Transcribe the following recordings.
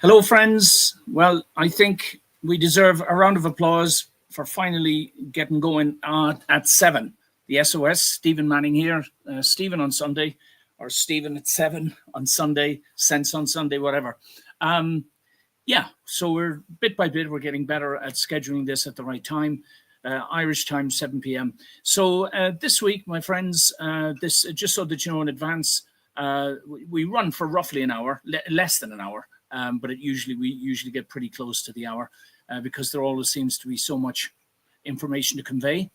Hello, friends. Well, I think we deserve a round of applause for finally getting going at 7. The S.O.S, Stephen Manning here. Stephen on Sunday, or Stephen at 7 on Sunday, Sense on Sunday, whatever. Yeah, so we're bit by bit, we're getting better at scheduling this at the right time. Irish time, 7 p.m. So this week, my friends, this just so that you know in advance, we run for roughly an hour, less than an hour. But we usually get pretty close to the hour because there always seems to be so much information to convey.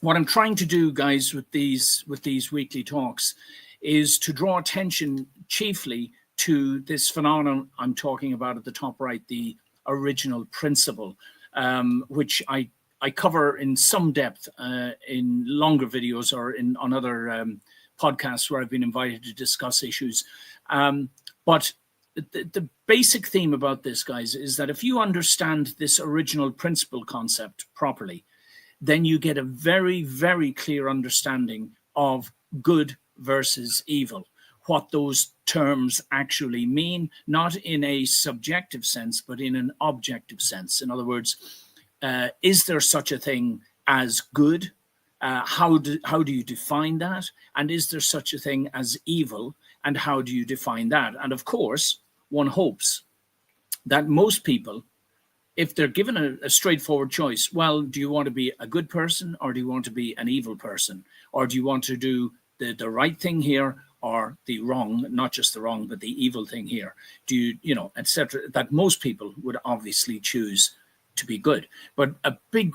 What I'm trying to do, guys, with these weekly talks is to draw attention chiefly to this phenomenon I'm talking about at the top right, the original principle, which I cover in some depth in longer videos or on other podcasts where I've been invited to discuss issues. But the basic theme about this, guys, is that if you understand this original principle concept properly, then you get a very, very clear understanding of good versus evil, what those terms actually mean, not in a subjective sense, but in an objective sense. In other words, is there such a thing as good? How do you define that? And is there such a thing as evil? And how do you define that? And of course, one hopes that most people, if they're given a straightforward choice, well, do you want to be a good person or do you want to be an evil person? Or do you want to do the right thing here or the wrong, not just the wrong, but the evil thing here? Do you know, etc. That most people would obviously choose to be good. But a big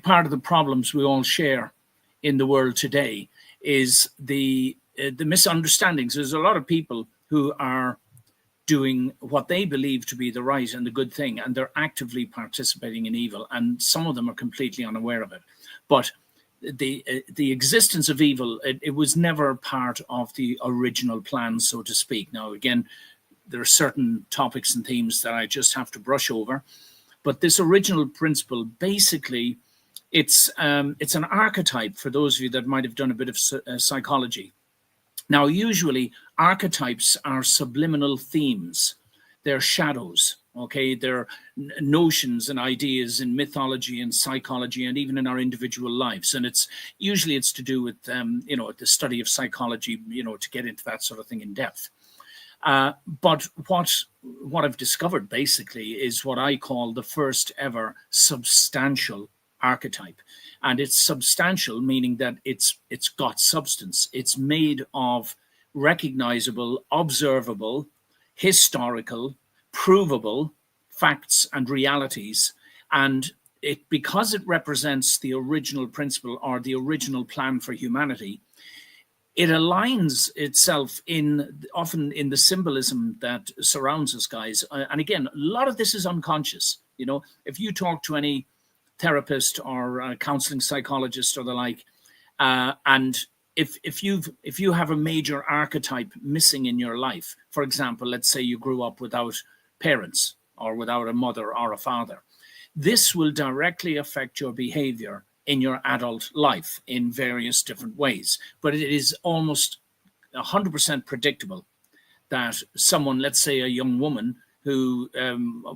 part of the problems we all share in the world today is the misunderstandings. There's a lot of people who are doing what they believe to be the right and the good thing, and they're actively participating in evil, and some of them are completely unaware of it. But the existence of evil, it was never part of the original plan, so to speak. Now, again, there are certain topics and themes that I just have to brush over, but this original principle, basically, it's an archetype for those of you that might have done a bit of psychology. Now, usually archetypes are subliminal themes. They're shadows, okay? They're notions and ideas in mythology and psychology and even in our individual lives. And it's usually to do with, the study of psychology, to get into that sort of thing in depth. But what I've discovered basically is what I call the first ever substantial archetype. And it's substantial, meaning that it's got substance. It's made of recognizable, observable, historical, provable facts and realities. And because it represents the original principle or the original plan for humanity, it aligns itself often in the symbolism that surrounds us, guys. And again, a lot of this is unconscious. If you talk to any therapist or a counseling psychologist or the like, and if you have a major archetype missing in your life, for example, let's say you grew up without parents or without a mother or a father, this will directly affect your behavior in your adult life in various different ways. But it is almost 100% predictable that someone, let's say a young woman who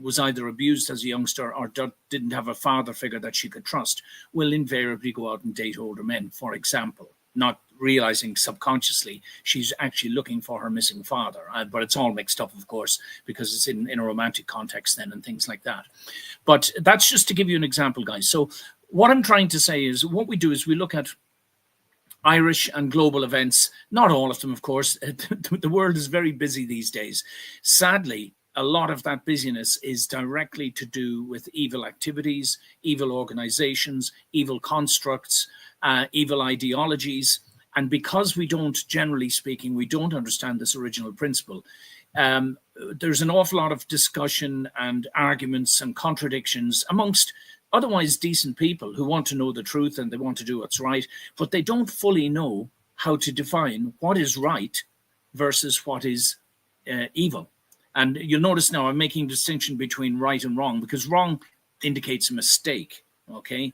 was either abused as a youngster or didn't have a father figure that she could trust, will invariably go out and date older men, for example, not realizing subconsciously she's actually looking for her missing father. But it's all mixed up, of course, because it's in a romantic context then and things like that. But that's just to give you an example, guys. So what I'm trying to say is what we do is we look at Irish and global events, not all of them, of course. The world is very busy these days. Sadly, a lot of that busyness is directly to do with evil activities, evil organizations, evil constructs, evil ideologies. And because we don't, generally speaking, we don't understand this original principle, there's an awful lot of discussion and arguments and contradictions amongst otherwise decent people who want to know the truth and they want to do what's right, but they don't fully know how to define what is right versus what is evil. And you'll notice now I'm making a distinction between right and wrong, because wrong indicates a mistake, okay?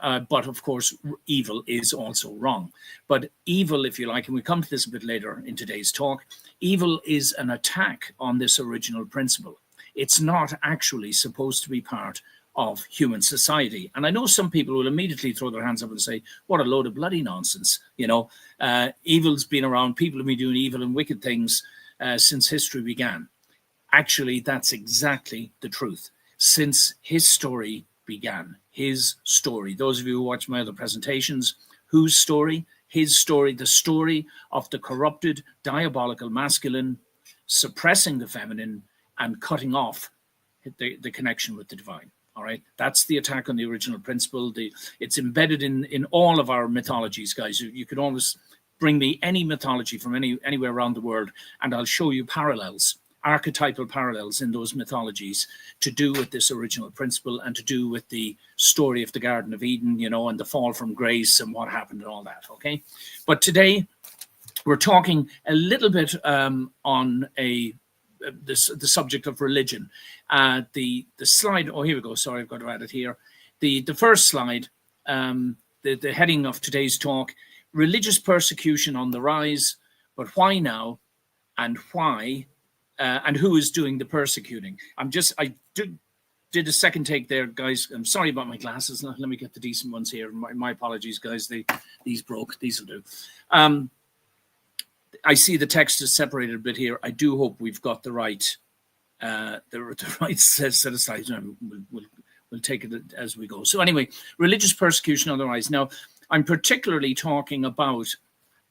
But of course, evil is also wrong. But evil, if you like, and we come to this a bit later in today's talk, evil is an attack on this original principle. It's not actually supposed to be part of human society. And I know some people will immediately throw their hands up and say, what a load of bloody nonsense. Evil's been around. People have been doing evil and wicked things since history began. Actually, that's exactly the truth. Since his story began, his story. Those of you who watch my other presentations, whose story? His story, the story of the corrupted, diabolical masculine, suppressing the feminine and cutting off the connection with the divine. All right, that's the attack on the original principle. It's embedded in all of our mythologies, guys. You could always bring me any mythology from anywhere around the world, and I'll show you parallels, archetypal parallels in those mythologies to do with this original principle and to do with the story of the Garden of Eden, and the fall from grace and what happened and all that. Okay, but today we're talking a little bit on the subject of religion. The slide, oh, here we go. Sorry, I've got to add it here. The first slide, the heading of today's talk, religious persecution on the rise, but why now, and why, and who is doing the persecuting? I did a second take there, guys. I'm sorry about my glasses. Let me get the decent ones here. My apologies, guys. These broke. These will do. I see the text is separated a bit here. I do hope we've got the right set of slides. We'll take it as we go. So anyway, religious persecution on the rise. Now, I'm particularly talking about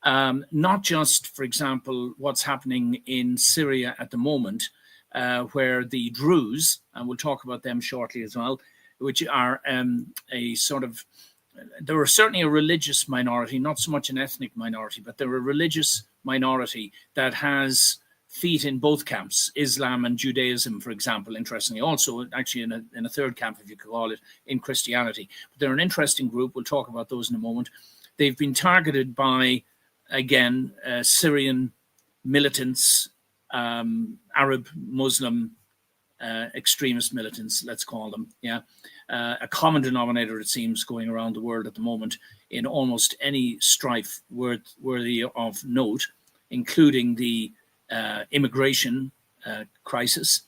not just, for example, what's happening in Syria at the moment, where the Druze, and we'll talk about them shortly as well, which are a sort of, they're certainly a religious minority, not so much an ethnic minority, but they're a religious minority that has feet in both camps, Islam and Judaism, for example, interestingly. Also, actually, in a third camp, if you could call it, in Christianity. But they're an interesting group. We'll talk about those in a moment. They've been targeted by, again, Syrian militants, Arab, Muslim, extremist militants, let's call them. Yeah, a common denominator, it seems, going around the world at the moment in almost any strife worthy of note, including the immigration crisis.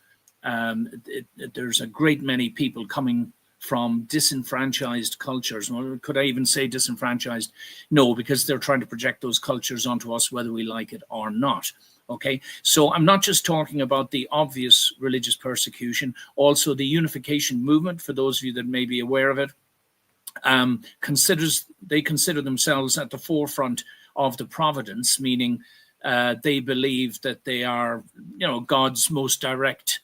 There's a great many people coming from disenfranchised cultures. Well, could I even say disenfranchised? No, because they're trying to project those cultures onto us, whether we like it or not. Okay, so I'm not just talking about the obvious religious persecution, also the unification movement, for those of you that may be aware of it, they consider themselves at the forefront of the providence, meaning they believe that they are, God's most direct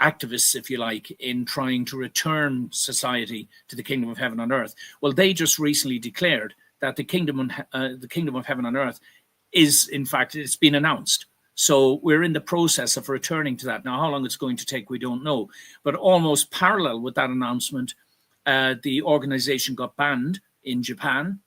activists, if you like, in trying to return society to the kingdom of heaven on earth. Well, they just recently declared that the kingdom of heaven on earth is, in fact, it's been announced. So we're in the process of returning to that. Now, how long it's going to take, we don't know. But almost parallel with that announcement, the organization got banned in Japan.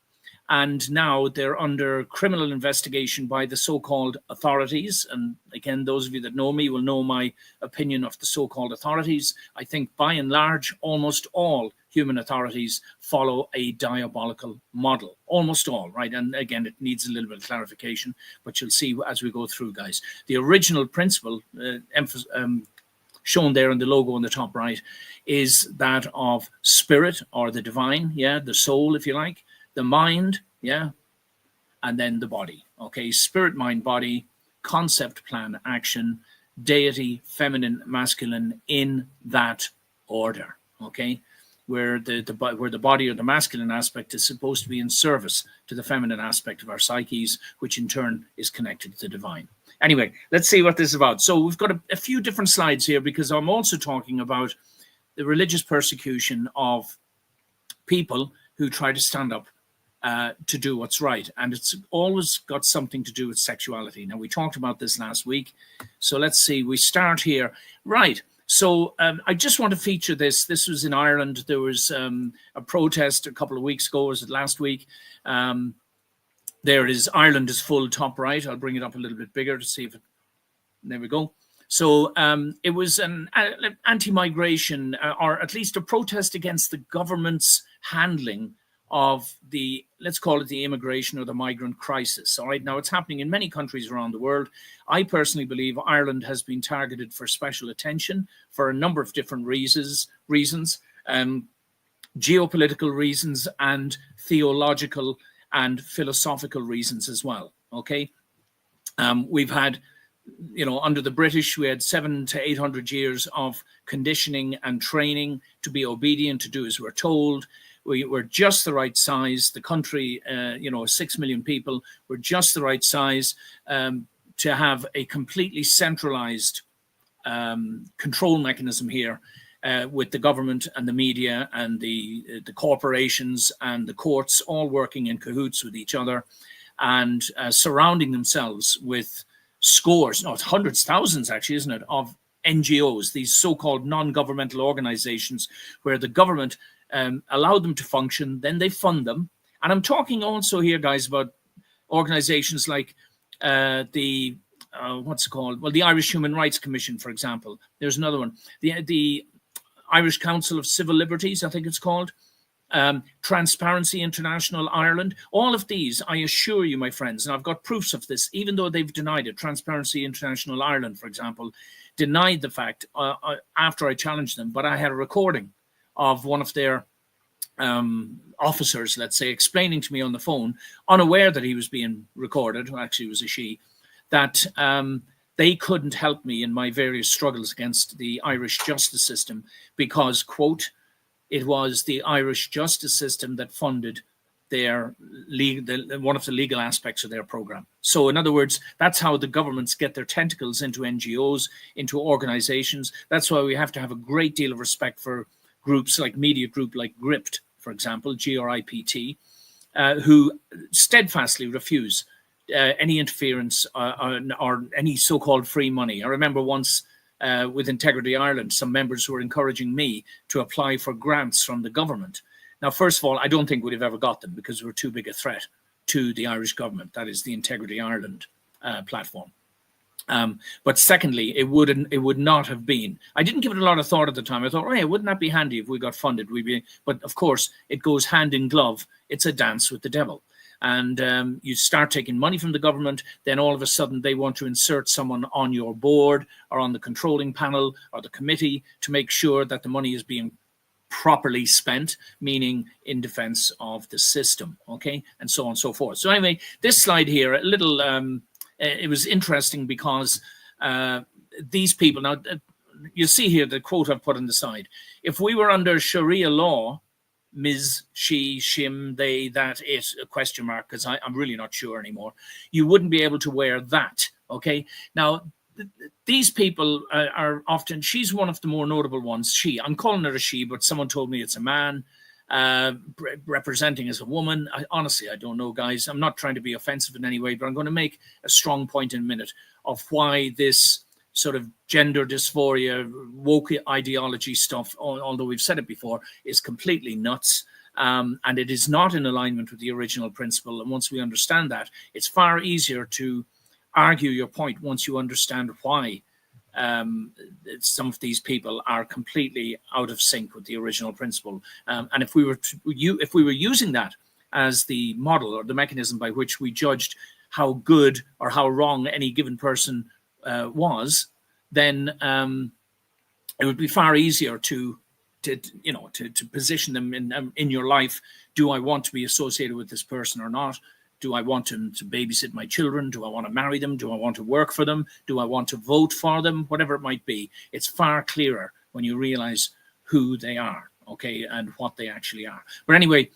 And now they're under criminal investigation by the so-called authorities. And again, those of you that know me will know my opinion of the so-called authorities. I think by and large, almost all human authorities follow a diabolical model. Almost all, right? And again, it needs a little bit of clarification, but you'll see as we go through, guys. The original principle shown there in the logo on the top right is that of spirit, or the divine, the soul, if you like, the mind, and then the body. Okay, spirit, mind, body, concept, plan, action, deity, feminine, masculine, in that order. Okay, where the body or the masculine aspect is supposed to be in service to the feminine aspect of our psyches, which in turn is connected to the divine. Anyway, let's see what this is about. So we've got a few different slides here, because I'm also talking about the religious persecution of people who try to stand up to do what's right. And it's always got something to do with sexuality. Now, we talked about this last week. So let's see, we start here. Right. So I just want to feature this. This was in Ireland. There was a protest a couple of weeks ago. Was it last week? There it is. Ireland is full, top right. I'll bring it up a little bit bigger to see if it, there we go. So it was an anti-migration, or at least a protest against the government's handling of the, let's call it the immigration or the migrant crisis. All right, now it's happening in many countries around the world. I personally believe Ireland has been targeted for special attention for a number of different reasons, geopolitical reasons and theological and philosophical reasons as well. Okay, we've had, under the British, we had 700 to 800 years of conditioning and training to be obedient, to do as we're told. We were just the right size. The country, 6 million people, were just the right size to have a completely centralized control mechanism here with the government and the media and the corporations and the courts all working in cahoots with each other and surrounding themselves with scores, no, it's hundreds, thousands actually, isn't it, of NGOs, these so-called non-governmental organizations where the government allow them to function, then they fund them. And I'm talking also here, guys, about organizations like what's it called? Well, the Irish Human Rights Commission, for example. There's another one. The Irish Council of Civil Liberties, I think it's called. Transparency International Ireland. All of these, I assure you, my friends, and I've got proofs of this, even though they've denied it. Transparency International Ireland, for example, denied the fact after I challenged them, but I had a recording of one of their officers, let's say, explaining to me on the phone, unaware that he was being recorded, who actually was a she, that they couldn't help me in my various struggles against the Irish justice system because, quote, it was the Irish justice system that funded their one of the legal aspects of their program. So in other words, that's how the governments get their tentacles into NGOs, into organizations. That's why we have to have a great deal of respect for groups like media group like GRIPT, for example, GRIPT, who steadfastly refuse any interference or any so-called free money. I remember once with Integrity Ireland, some members were encouraging me to apply for grants from the government. Now, first of all, I don't think we'd have ever got them because we're too big a threat to the Irish government. That is the Integrity Ireland platform. But secondly, it would not have been. I didn't give it a lot of thought at the time. I thought, hey, wouldn't that be handy if we got funded? But of course, it goes hand in glove. It's a dance with the devil. And you start taking money from the government, then all of a sudden they want to insert someone on your board or on the controlling panel or the committee to make sure that the money is being properly spent, meaning in defense of the system, okay, and so on and so forth. So anyway, this slide here, a little, it was interesting because these people, now you see here the quote I've put on the side, if we were under Sharia law, Ms., she, shim, they, that, it, a question mark, because I'm really not sure anymore, you wouldn't be able to wear that, okay? Now, these people are often, she's one of the more notable ones, she, I'm calling her a she, but someone told me it's a man, representing as a woman. Honestly, I don't know, guys. I'm not trying to be offensive in any way, but I'm going to make a strong point in a minute of why this sort of gender dysphoria, woke ideology stuff, although we've said it before, is completely nuts. And it is not in alignment with the original principle. And once we understand that, it's far easier to argue your point once you understand why some of these people are completely out of sync with the original principle. And if we were using that as the model or the mechanism by which we judged how good or how wrong any given person was, then it would be far easier to position them in your life. Do I want to be associated with this person or not? Do I want them to babysit my children? Do I want to marry them? Do I want to work for them? Do I want to vote for them? Whatever it might be, it's far clearer when you realize who they are, okay, and what they actually are. But anyway,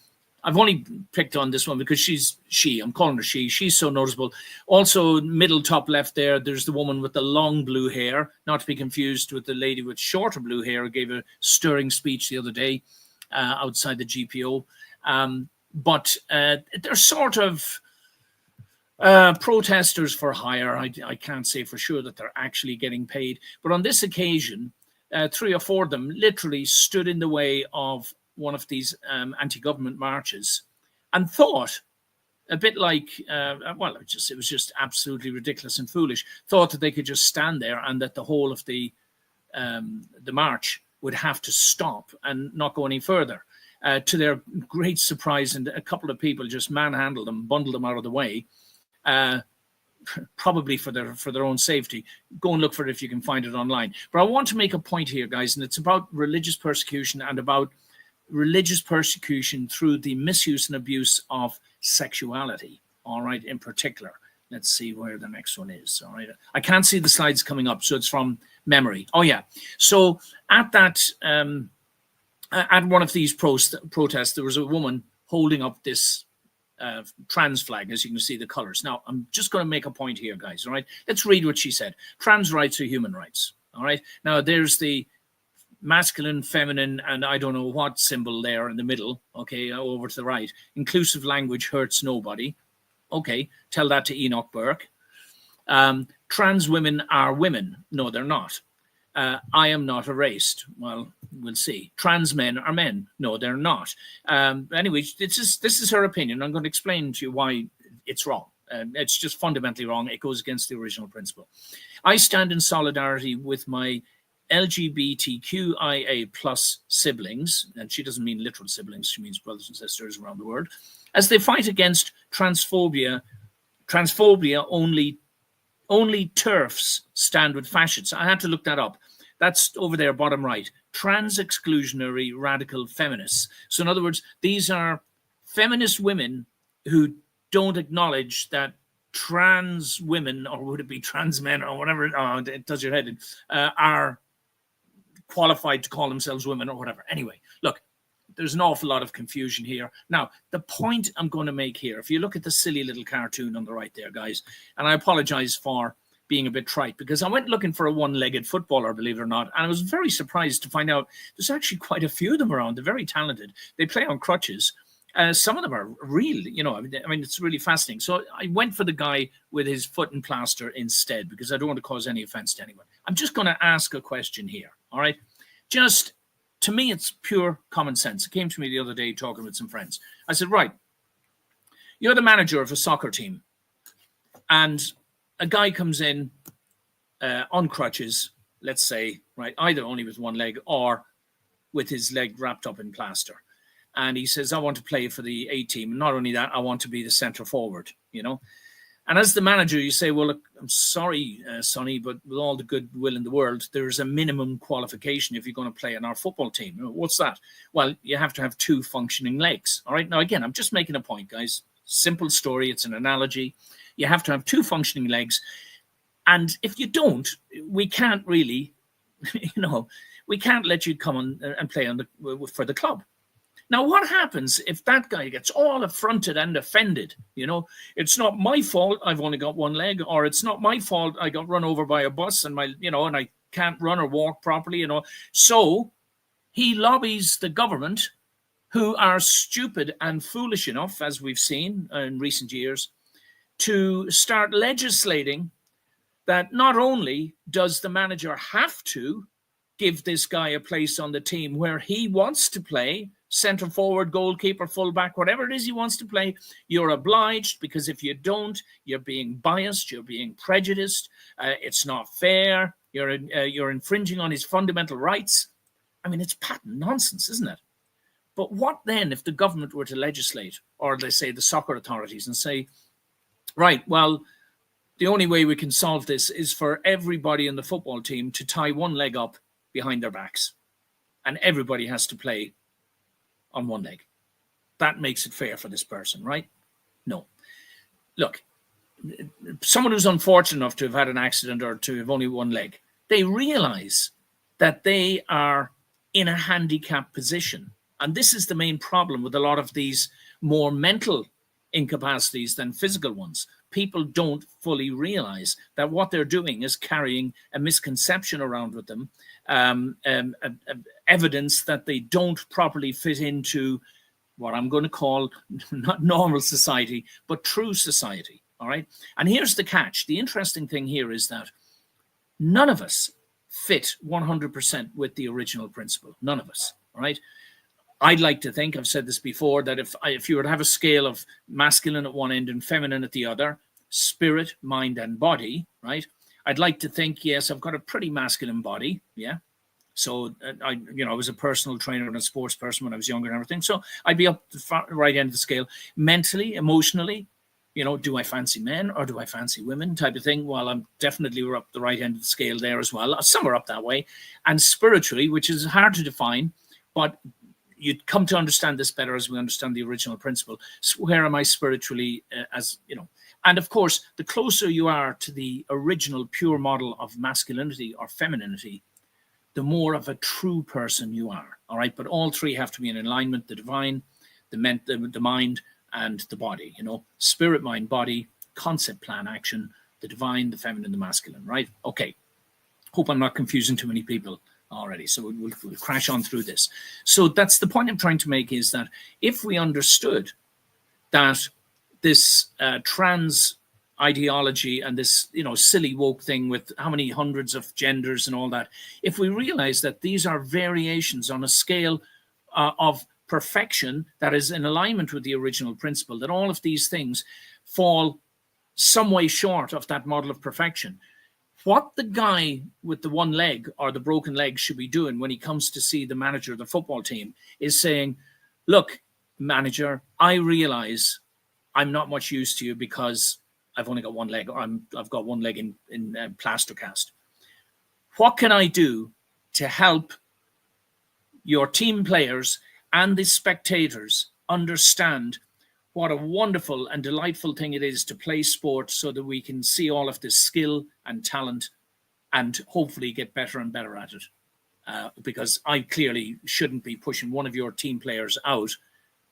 I've only picked on this one because I'm calling her she. She's so noticeable. Also, middle top left there, there's the woman with the long blue hair, not to be confused with the lady with shorter blue hair who gave a stirring speech the other day outside the GPO. But they're sort of protesters for hire. I can't say for sure that they're actually getting paid. But on this occasion, 3 or 4 of them literally stood in the way of one of these anti-government marches and thought, a bit like, it was just absolutely ridiculous and foolish, thought that they could just stand there and that the whole of the march would have to stop and not go any further. to their great surprise, and a couple of people just manhandled them, bundled them out of the way, probably for their own safety. Go and look for it if you can find it online. But I want to make a point here, guys, and it's about religious persecution, and about religious persecution through the misuse and abuse of sexuality, all right, in particular. Let's see where the next one is, all right. I can't see the slides coming up, so it's from memory. Oh, yeah. So at that, at one of these protests, there was a woman holding up this trans flag, as you can see the colors. Now, I'm just going to make a point here, guys, all right? Let's read what she said. Trans rights are human rights, all right? Now, there's the masculine, feminine, and I don't know what symbol there in the middle, okay, over to the right. Inclusive language hurts nobody. Okay, tell that to Enoch Burke. Trans women are women. No, they're not. I am not erased. Well, we'll see. Trans men are men. No, they're not. Anyway, this is her opinion. I'm going to explain to you why it's wrong. It's just fundamentally wrong. It goes against the original principle. I stand in solidarity with my LGBTQIA plus siblings, and she doesn't mean literal siblings, she means brothers and sisters around the world, as they fight against transphobia. Only TERFs stand with fascists. I had to look that up. That's over there, bottom right. Trans-exclusionary radical feminists. So in other words, these are feminist women who don't acknowledge that trans women, or would it be trans men, or whatever, it does your head in, are qualified to call themselves women or whatever. Anyway, look, there's an awful lot of confusion here. Now, the point I'm going to make here, if you look at the silly little cartoon on the right there, guys, and I apologize for being a bit trite, because I went looking for a one-legged footballer, believe it or not, and I was very surprised to find out there's actually quite a few of them around. They're very talented. They play on crutches. Some of them are real, you know, I mean, it's really fascinating. So I went for the guy with his foot in plaster instead, because I don't want to cause any offense to anyone. I'm just going to ask a question here, all right? Just, to me, it's pure common sense. It came to me the other day talking with some friends. I said, right, you're the manager of a soccer team, and a guy comes in on crutches, let's say, right, either only with one leg or with his leg wrapped up in plaster. And he says, I want to play for the A team. And not only that, I want to be the center forward, you know. And as the manager, you say, well, look, I'm sorry, Sonny, but with all the goodwill in the world, there's a minimum qualification if you're going to play on our football team. What's that? Well, you have to have 2 functioning legs. All right. Now, again, I'm just making a point, guys. Simple story. It's an analogy. You have to have 2 functioning legs. And if you don't, we can't really, you know, we can't let you come on and play on for the club. Now, what happens if that guy gets all affronted and offended? You know, it's not my fault I've only got one leg, or it's not my fault I got run over by a bus and and I can't run or walk properly, you know. So he lobbies the government, who are stupid and foolish enough, as we've seen in recent years, to start legislating that not only does the manager have to give this guy a place on the team where he wants to play, center forward, goalkeeper, fullback, whatever it is he wants to play, you're obliged, because if you don't, you're being biased, you're being prejudiced, it's not fair, you're infringing on his fundamental rights. I mean, it's patent nonsense, isn't it? But what then if the government were to legislate, or they say the soccer authorities, and say, right, well, the only way we can solve this is for everybody in the football team to tie one leg up behind their backs, and everybody has to play on one leg. That makes it fair for this person, right? No. Look, someone who's unfortunate enough to have had an accident or to have only one leg, they realize that they are in a handicapped position. And this is the main problem with a lot of these more mental incapacities than physical ones. People don't fully realize that what they're doing is carrying a misconception around with them, evidence that they don't properly fit into what I'm going to call not normal society, but true society. All right. And here's the catch. The interesting thing here is that none of us fit 100% with the original principle. None of us. All right. I'd like to think, I've said this before, that if you were to have a scale of masculine at one end and feminine at the other, spirit, mind, and body, right? I'd like to think, yes, I've got a pretty masculine body, yeah. So I was a personal trainer and a sports person when I was younger and everything. So I'd be up the right end of the scale, mentally, emotionally. Do I fancy men or do I fancy women type of thing? Well, I'm definitely we're up the right end of the scale there as well. Some are up that way. And spiritually, which is hard to define, but you'd come to understand this better as we understand the original principle. So where am I spiritually And of course, the closer you are to the original pure model of masculinity or femininity, the more of a true person you are. All right. But all three have to be in alignment: the divine, the mind, and the body. Spirit, mind, body, concept, plan, action, the divine, the feminine, the masculine. Right. Okay. Hope I'm not confusing too many people already. So we'll crash on through this. So that's the point I'm trying to make, is that if we understood that this trans ideology and this silly woke thing with how many hundreds of genders and all that, if we realize that these are variations on a scale of perfection that is in alignment with the original principle, that all of these things fall some way short of that model of perfection, what the guy with the one leg or the broken leg should be doing when he comes to see the manager of the football team is saying, look, manager, I realize I'm not much use to you because I've only got one leg, or I've got one leg in plaster cast. What can I do to help your team players and the spectators understand what a wonderful and delightful thing it is to play sport, so that we can see all of this skill and talent and hopefully get better and better at it? Because I clearly shouldn't be pushing one of your team players out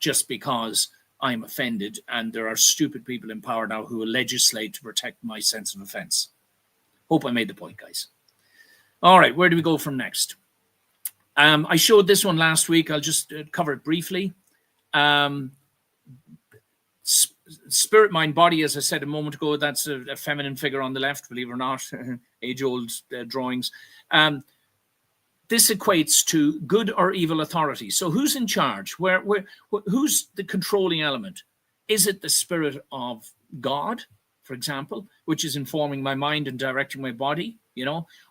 just because I'm offended, and there are stupid people in power now who will legislate to protect my sense of offense. Hope I made the point, guys. All right, where do we go from next? I showed this one last week. I'll just cover it briefly. Spirit, mind, body, as I said a moment ago, that's a feminine figure on the left, believe it or not, age-old drawings. This equates to good or evil authority. So who's in charge? Who's the controlling element? Is it the spirit of God, for example, which is informing my mind and directing my body,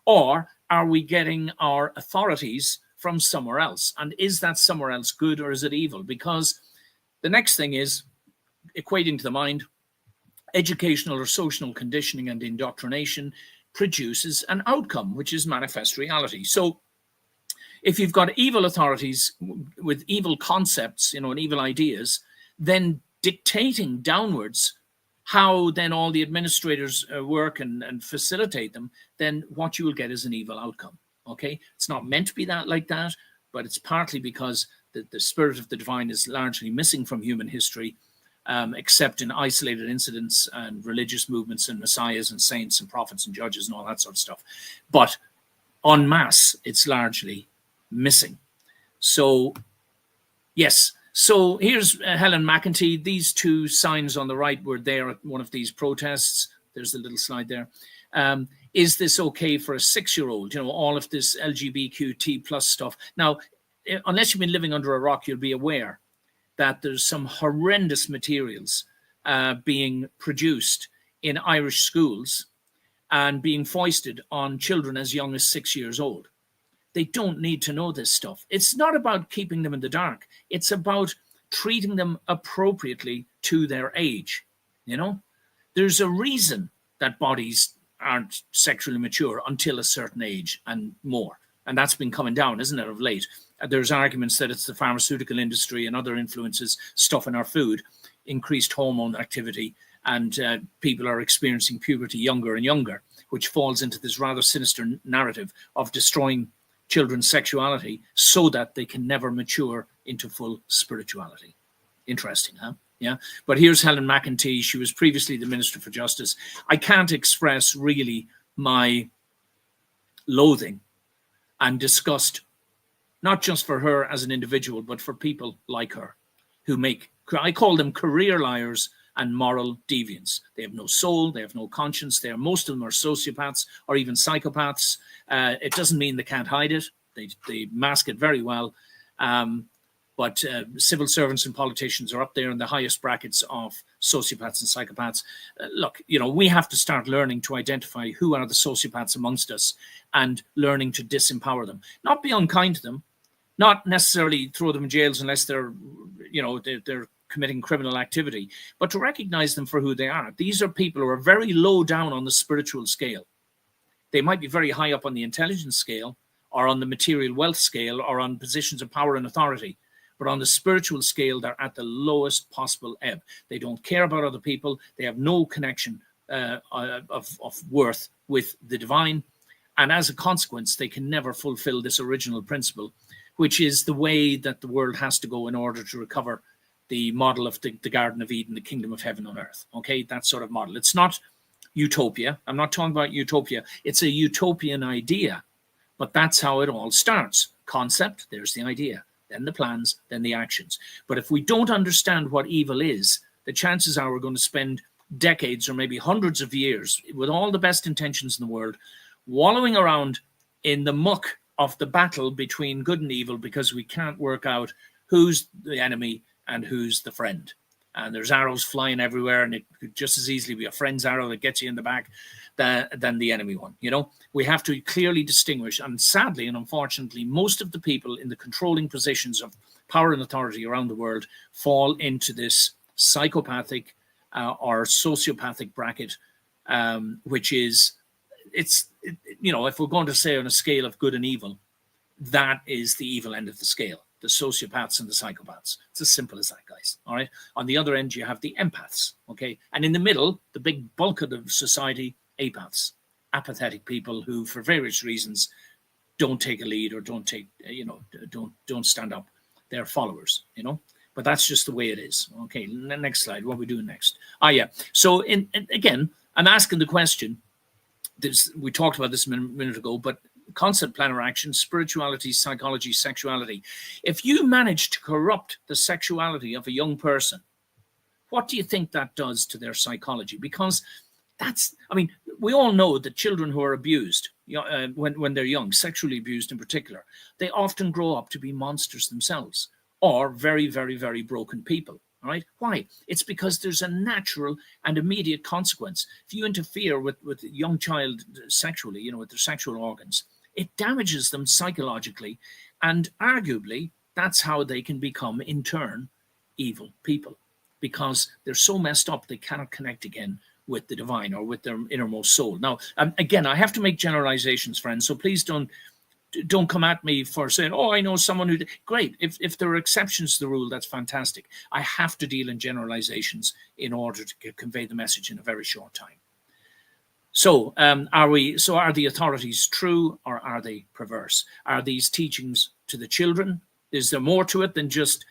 or are we getting our authorities from somewhere else? And is that somewhere else good or is it evil? Because the next thing is equating to the mind. Educational or social conditioning and indoctrination produces an outcome, which is manifest reality. So if you've got evil authorities with evil concepts, and evil ideas, then dictating downwards how then all the administrators work and facilitate them, then what you will get is an evil outcome. Okay, it's not meant to be like that, but it's partly because the spirit of the divine is largely missing from human history, except in isolated incidents and religious movements and messiahs and saints and prophets and judges and all that sort of stuff. But en masse, it's largely missing. So yes, so here's Helen McEntee. These two signs on the right were there at one of these protests. There's the little slide there. Is this okay for a 6-year-old? All of this LGBTQ plus stuff. Now, unless you've been living under a rock, you'll be aware that there's some horrendous materials being produced in Irish schools and being foisted on children as young as 6 years old. They don't need to know this stuff. It's not about keeping them in the dark. It's about treating them appropriately to their age. There's a reason that bodies aren't sexually mature until a certain age and more. And that's been coming down, isn't it, of late? There's arguments that it's the pharmaceutical industry and other influences, stuff in our food, increased hormone activity, and people are experiencing puberty younger and younger, which falls into this rather sinister narrative of destroying children's sexuality so that they can never mature into full spirituality. Interesting, huh? Yeah. But here's Helen McEntee. She was previously the Minister for Justice. I can't express really my loathing and disgust, not just for her as an individual, but for people like her who I call them career liars and moral deviants. They have no soul, they have no conscience. Most of them are sociopaths or even psychopaths. It doesn't mean they can't hide it. They mask it very well. but civil servants and politicians are up there in the highest brackets of sociopaths and psychopaths. Look, we have to start learning to identify who are the sociopaths amongst us and learning to disempower them. Not be unkind to them, not necessarily throw them in jails unless they're committing criminal activity, but to recognize them for who they are. These are people who are very low down on the spiritual scale. They might be very high up on the intelligence scale or on the material wealth scale or on positions of power and authority. But on the spiritual scale, they're at the lowest possible ebb. They don't care about other people. They have no connection of worth with the divine. And as a consequence, they can never fulfill this original principle, which is the way that the world has to go in order to recover the model of the Garden of Eden, the kingdom of heaven on earth. Okay, that sort of model. It's not utopia. I'm not talking about utopia. It's a utopian idea, but that's how it all starts. Concept, there's the idea. Then the plans, then the actions. But if we don't understand what evil is, the chances are we're going to spend decades or maybe hundreds of years with all the best intentions in the world, wallowing around in the muck of the battle between good and evil because we can't work out who's the enemy and who's the friend. And there's arrows flying everywhere, and it could just as easily be a friend's arrow that gets you in the back than the enemy one. We have to clearly distinguish. And sadly and unfortunately, most of the people in the controlling positions of power and authority around the world fall into this psychopathic or sociopathic bracket, which is, if we're going to say on a scale of good and evil, that is the evil end of the scale. The sociopaths and the psychopaths. It's as simple as that, guys. All right. On the other end, you have the empaths. Okay. And in the middle, the big bulk of the society, apaths, apathetic people who, for various reasons, don't take a lead or don't stand up. They're followers, But that's just the way it is. Okay. Next slide. What are we doing next? Yeah. So again, I'm asking the question. We talked about this a minute ago, but concept, plan, or action, spirituality, psychology, sexuality. If you manage to corrupt the sexuality of a young person, what do you think that does to their psychology? Because we all know that children who are abused, when they're young, sexually abused in particular, they often grow up to be monsters themselves or very, very, very broken people. All right. Why? It's because there's a natural and immediate consequence. If you interfere with a young child sexually, with their sexual organs, it damages them psychologically. And arguably, that's how they can become, in turn, evil people, because they're so messed up they cannot connect again with the divine or with their innermost soul. Now, again, I have to make generalizations, friends, so please don't come at me for saying, I know someone who... Great. If there are exceptions to the rule, that's fantastic. I have to deal in generalizations in order to convey the message in a very short time. So are the authorities true or are they perverse? Are these teachings to the children? Is there more to it than just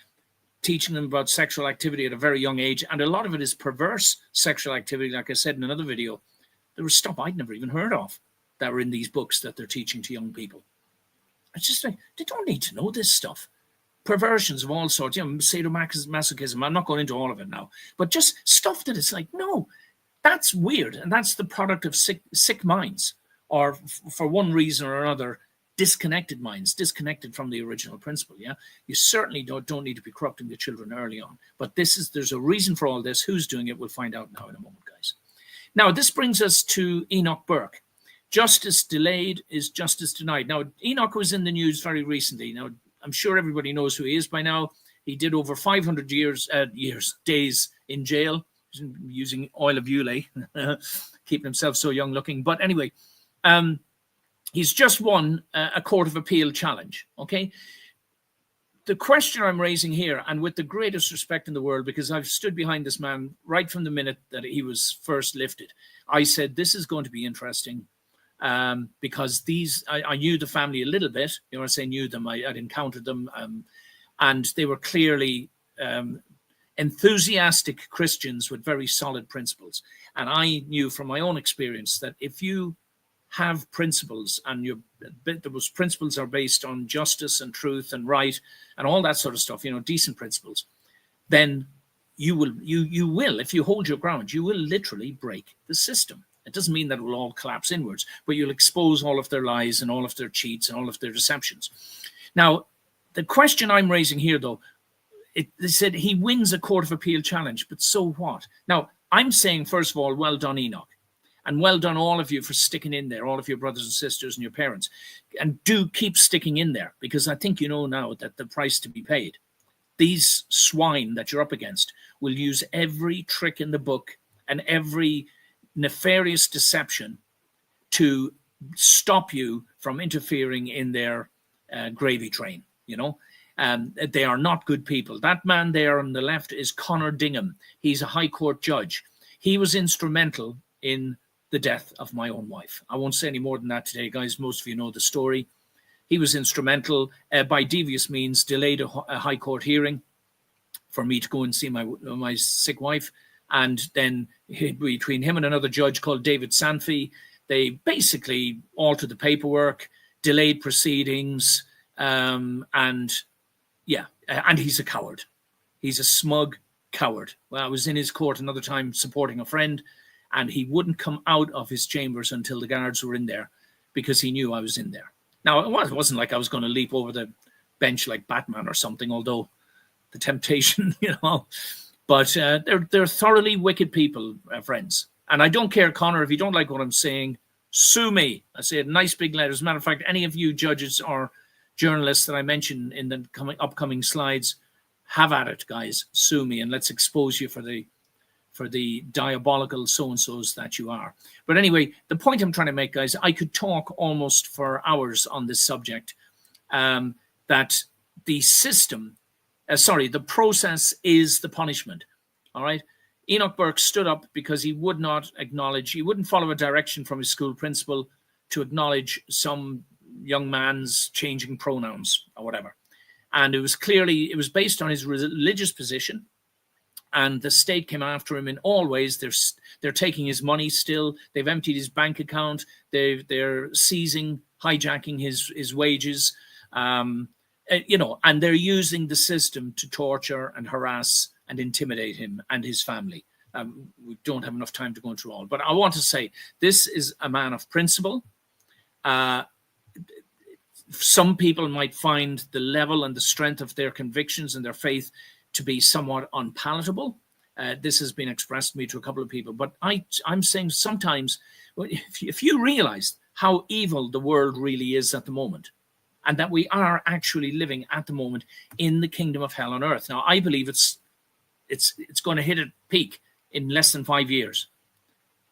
teaching them about sexual activity at a very young age? And a lot of it is perverse sexual activity. Like I said in another video, there was stuff I'd never even heard of that were in these books that they're teaching to young people. It's just like, they don't need to know this stuff. Perversions of all sorts, sadomasochism. I'm not going into all of it now, but just stuff that it's like, no, that's weird. And that's the product of sick minds, or for one reason or another, disconnected minds, disconnected from the original principle. Yeah, you certainly don't need to be corrupting the children early on. But there's a reason for all this. Who's doing it? We'll find out now in a moment, guys. Now, this brings us to Enoch Burke. Justice delayed is justice denied. Now, Enoch was in the news very recently. Now, I'm sure everybody knows who he is by now. He did over 500 days in jail, using oil of Ulay, keeping himself so young looking. But anyway, he's just won a Court of Appeal challenge, okay? The question I'm raising here, and with the greatest respect in the world, because I've stood behind this man right from the minute that he was first lifted, I said, this is going to be interesting. Because I knew the family a little bit. I say knew them, I'd encountered them, and they were clearly enthusiastic Christians with very solid principles. And I knew from my own experience that if you have principles and those principles are based on justice and truth and right and all that sort of stuff, decent principles, then you will, if you hold your ground, you will literally break the system. It doesn't mean that it will all collapse inwards, but you'll expose all of their lies and all of their cheats and all of their deceptions. Now, the question I'm raising here, though, they said he wins a Court of Appeal challenge, but so what? Now, I'm saying, first of all, well done, Enoch. And well done, all of you, for sticking in there, all of your brothers and sisters and your parents. And do keep sticking in there, because I think you know now that the price to be paid. These swine that you're up against will use every trick in the book and every nefarious deception to stop you from interfering in their gravy train, They are not good people. That man there on the left is Conor Dingham. He's a High Court judge. He was instrumental in the death of my own wife. I won't say any more than that today, guys. Most of you know the story. He was instrumental, by devious means, delayed a High Court hearing for me to go and see my sick wife. And then between him and another judge called David Sanfi, they basically altered the paperwork, delayed proceedings, and he's a coward. He's a smug coward. Well, I was in his court another time supporting a friend, and he wouldn't come out of his chambers until the guards were in there, because he knew I was in there. Now, it wasn't like I was going to leap over the bench like Batman or something, although the temptation, But they're thoroughly wicked people, friends. And I don't care, Conor, if you don't like what I'm saying, sue me. I say it in nice big letters. As a matter of fact, any of you judges or journalists that I mention in the upcoming slides, have at it, guys. Sue me, and let's expose you for the diabolical so-and-sos that you are. But anyway, the point I'm trying to make, guys, I could talk almost for hours on this subject, that the system, the process is the punishment, all right? Enoch Burke stood up because he would not acknowledge, he wouldn't follow a direction from his school principal to acknowledge some young man's changing pronouns or whatever. And it was based on his religious position. And the state came after him in all ways. They're taking his money still. They've emptied his bank account. They're seizing, hijacking his wages, and they're using the system to torture and harass and intimidate him and his family. We don't have enough time to go through all, but I want to say this is a man of principle. Some people might find the level and the strength of their convictions and their faith to be somewhat unpalatable. This has been expressed to me to a couple of people, but I'm saying sometimes if you realize how evil the world really is at the moment, and that we are actually living at the moment in the kingdom of hell on earth. Now, I believe it's going to hit a peak in less than 5 years.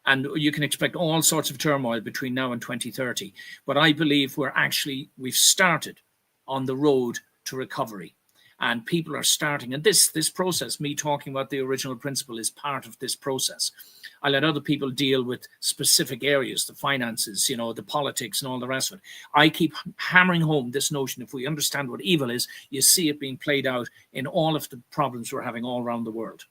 And you can expect all sorts of turmoil between now and 2030. But I believe we've started on the road to recovery. And people are starting, and this process, me talking about the original principle, is part of this process. I let other people deal with specific areas, the finances, the politics and all the rest of it. I keep hammering home this notion, if we understand what evil is, you see it being played out in all of the problems we're having all around the world.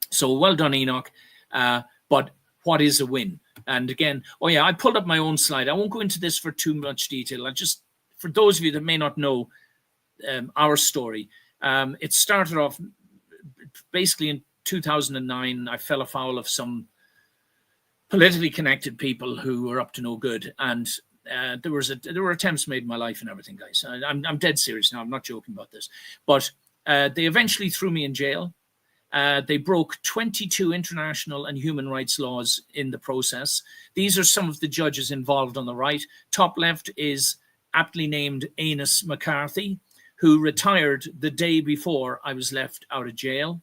So well done, Enoch. But what is a win? And again, I pulled up my own slide. I won't go into this for too much detail. For those of you that may not know, our story. It started off basically in 2009. I fell afoul of some politically connected people who were up to no good, and there were attempts made in my life and everything, guys. I'm dead serious now. I'm not joking about this. But they eventually threw me in jail. They broke 22 international and human rights laws in the process. These are some of the judges involved on the right. Top left is aptly named Anus McCarthy, who retired the day before I was let out of jail.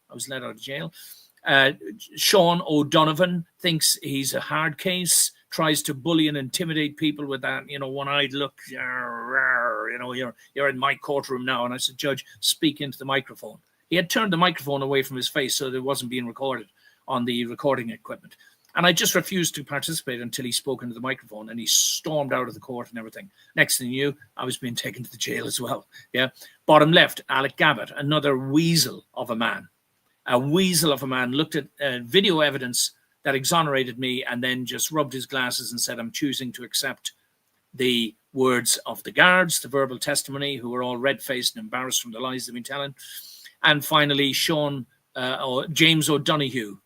Sean O'Donovan thinks he's a hard case, tries to bully and intimidate people with that, one-eyed look. You're in my courtroom now. And I said, Judge, speak into the microphone. He had turned the microphone away from his face so that it wasn't being recorded on the recording equipment. And I just refused to participate until he spoke into the microphone, and he stormed out of the court and everything. Next thing you knew, I was being taken to the jail as well. Yeah. Bottom left, Alec Gabbett, another weasel of a man. A weasel of a man looked at video evidence that exonerated me and then just rubbed his glasses and said, I'm choosing to accept the words of the guards, the verbal testimony, who were all red-faced and embarrassed from the lies they've been telling. And finally, James O'Donoghue,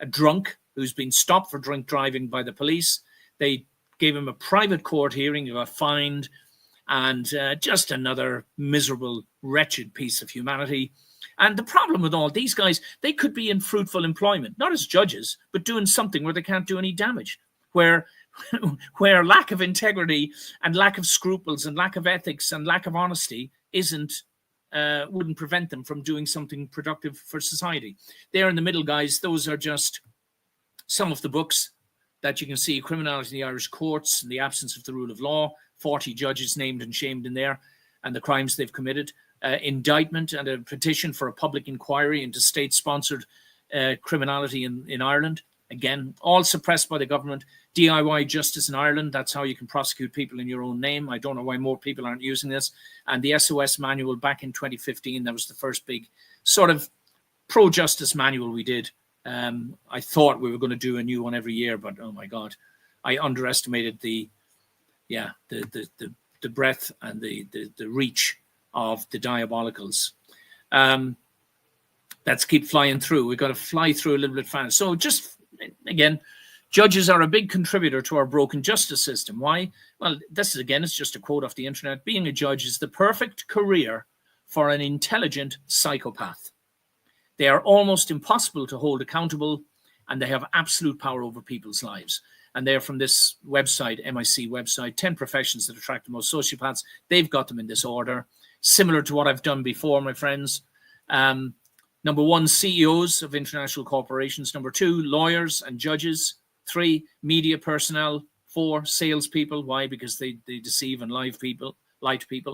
a drunk who's been stopped for drink driving by the police. They gave him a private court hearing, he got fined, and just another miserable, wretched piece of humanity. And the problem with all these guys, they could be in fruitful employment, not as judges, but doing something where they can't do any damage, where where lack of integrity and lack of scruples and lack of ethics and lack of honesty wouldn't prevent them from doing something productive for society. There in the middle, guys, those are just some of the books that you can see: Criminality in the Irish Courts and the Absence of the Rule of Law, 40 judges named and shamed in there, and the crimes they've committed. Indictment and a petition for a public inquiry into state-sponsored criminality in Ireland. Again, all suppressed by the government. DIY Justice in Ireland, that's how you can prosecute people in your own name. I don't know why more people aren't using this. And the S.O.S manual back in 2015, that was the first big sort of pro-justice manual we did. I thought we were going to do a new one every year, but oh my God, I underestimated the breadth and the reach of the diabolicals. Let's keep flying through. We've got to fly through a little bit faster. So just, again, judges are a big contributor to our broken justice system. Why? Well, this is, again, it's just a quote off the internet. Being a judge is the perfect career for an intelligent psychopath. They are almost impossible to hold accountable, and they have absolute power over people's lives. And they're from this website, MIC website, 10 professions that attract the most sociopaths. They've got them in this order, similar to what I've done before, my friends. Number 1, CEOs of international corporations. Number 2, lawyers and judges. 3, media personnel. 4, salespeople. Why? Because they deceive and lie to people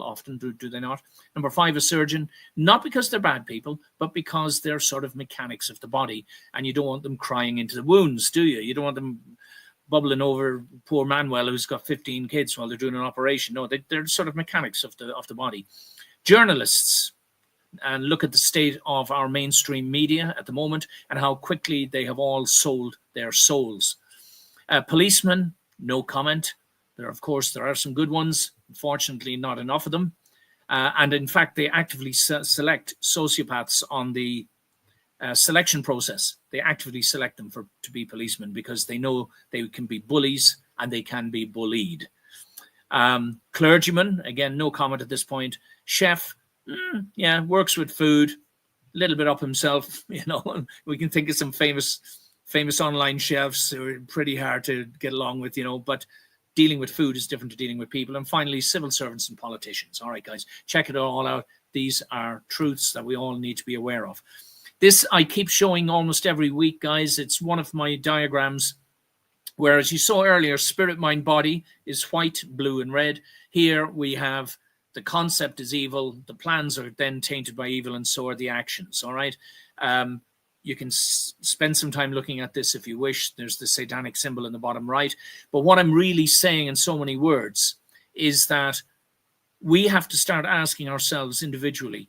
often, do they not? Number 5, a surgeon. Not because they're bad people, but because they're sort of mechanics of the body. And you don't want them crying into the wounds, do you? You don't want them bubbling over poor Manuel who's got 15 kids while they're doing an operation. No, they're sort of mechanics of the body. Journalists. And look at the state of our mainstream media at the moment and how quickly they have all sold their souls. Policemen, no comment. There are some good ones. Unfortunately, not enough of them. And in fact, they actively select sociopaths on the selection process. They actively select them to be policemen because they know they can be bullies and they can be bullied. Clergyman, again, no comment at this point. Chef, works with food, a little bit up himself. We can think of some famous online chefs who are pretty hard to get along with, but dealing with food is different to dealing with people. And finally, civil servants and politicians. All right, guys, check it all out. These are truths that we all need to be aware of. This I keep showing almost every week, guys. It's one of my diagrams where, as you saw earlier, spirit, mind, body is white, blue, and red. Here we have the concept is evil. The plans are then tainted by evil, and so are the actions. All right. You can spend some time looking at this if you wish. There's the satanic symbol in the bottom right. But what I'm really saying in so many words is that we have to start asking ourselves individually,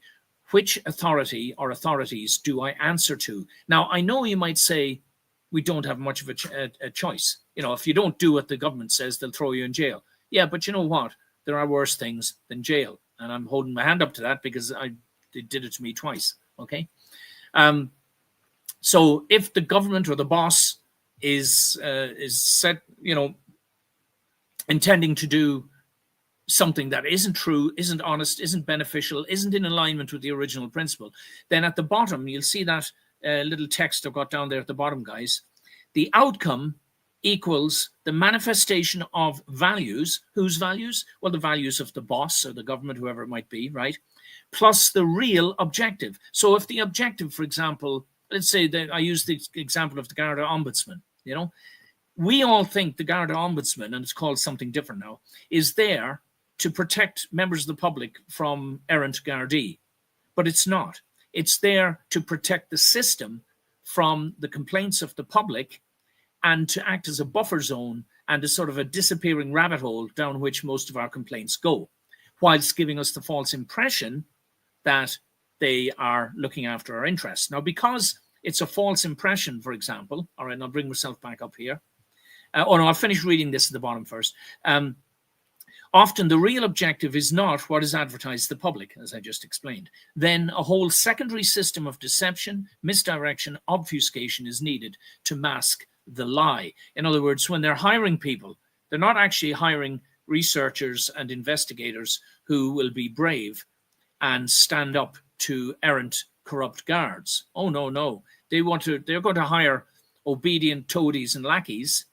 which authority or authorities do I answer to? Now, I know you might say we don't have much of a choice. If you don't do what the government says, they'll throw you in jail. Yeah, but you know what? There are worse things than jail. And I'm holding my hand up to that because they did it to me twice. Okay. So if the government or the boss is set, intending to do something that isn't true, isn't honest, isn't beneficial, isn't in alignment with the original principle, then at the bottom, you'll see that little text I've got down there at the bottom, guys. The outcome equals the manifestation of values. Whose values? Well, the values of the boss or the government, whoever it might be, right? Plus the real objective. So if the objective, for example, let's say that I use the example of the Garda Ombudsman, we all think the Garda Ombudsman, and it's called something different now, is there to protect members of the public from errant Gardaí. But it's not. It's there to protect the system from the complaints of the public and to act as a buffer zone and a sort of a disappearing rabbit hole down which most of our complaints go, whilst giving us the false impression that they are looking after our interests. Now, because it's a false impression, for example, all right, and I'll bring myself back up here. I'll finish reading this at the bottom first. Often the real objective is not what is advertised to the public, as I just explained. Then a whole secondary system of deception, misdirection, obfuscation is needed to mask the lie. In other words, when they're hiring people, they're not actually hiring researchers and investigators who will be brave and stand up to errant corrupt guards. Oh, no, no. They're going to hire obedient toadies and lackeys,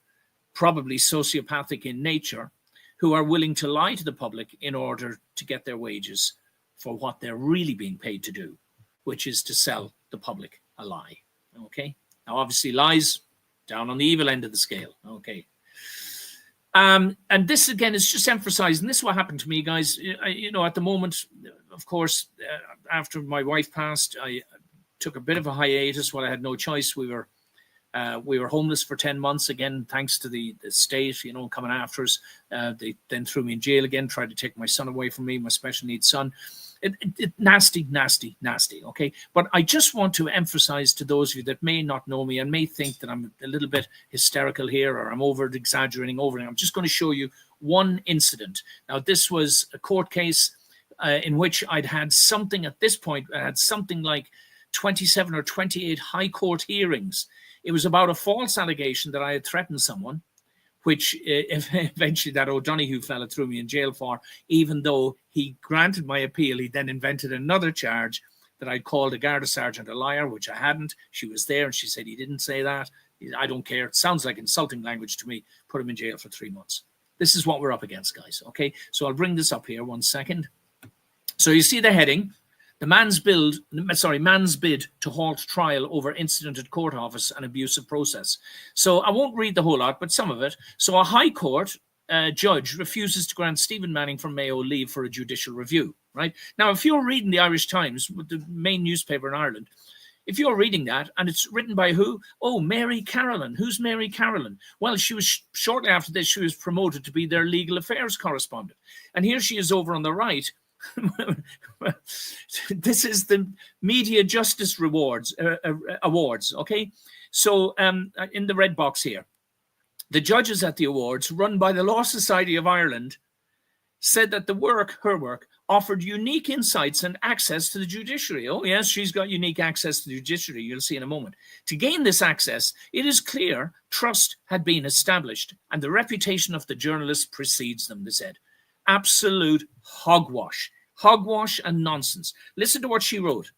probably sociopathic in nature, who are willing to lie to the public in order to get their wages for what they're really being paid to do, which is to sell the public a lie. Okay? Now, obviously, lies down on the evil end of the scale. Okay. And this, again, is just emphasizing, this is what happened to me, guys. At the moment, of course, after my wife passed, I took a bit of a hiatus. Well, I had no choice. We were homeless for 10 months, again, thanks to the state, coming after us. They then threw me in jail again, tried to take my son away from me, my special needs son. Nasty, nasty, nasty, okay? But I just want to emphasize to those of you that may not know me and may think that I'm a little bit hysterical here or I'm over-exaggerating. I'm just going to show you one incident. Now, this was a court case in which I'd had something at this point, I had something like 27 or 28 high court hearings. It was about a false allegation that I had threatened someone, which eventually that O'Donoghue fella threw me in jail for, even though he granted my appeal. He then invented another charge that I'd called a Garda sergeant a liar, which I hadn't. She was there and she said, he didn't say that. I don't care. It sounds like insulting language to me. Put him in jail for 3 months. This is what we're up against, guys. Okay, so I'll bring this up here 1 second. So you see the heading. The man's bid to halt trial over incident at court office and abusive process. So I won't read the whole lot, but some of it. So a High Court judge refuses to grant Stephen Manning from Mayo leave for a judicial review, right? Now, if you're reading the Irish Times, the main newspaper in Ireland, if you're reading that, and it's written by who? Oh, Mary Carolan. Who's Mary Carolan? Well, she was shortly after this, she was promoted to be their legal affairs correspondent. And here she is over on the right. This is the Media Justice Awards, okay? So in the red box here, the judges at the awards, run by the Law Society of Ireland, said that her work, offered unique insights and access to the judiciary. Oh, yes, she's got unique access to the judiciary. You'll see in a moment. To gain this access, it is clear trust had been established and the reputation of the journalist precedes them, they said. Absolute hogwash. Hogwash and nonsense. Listen to what she wrote.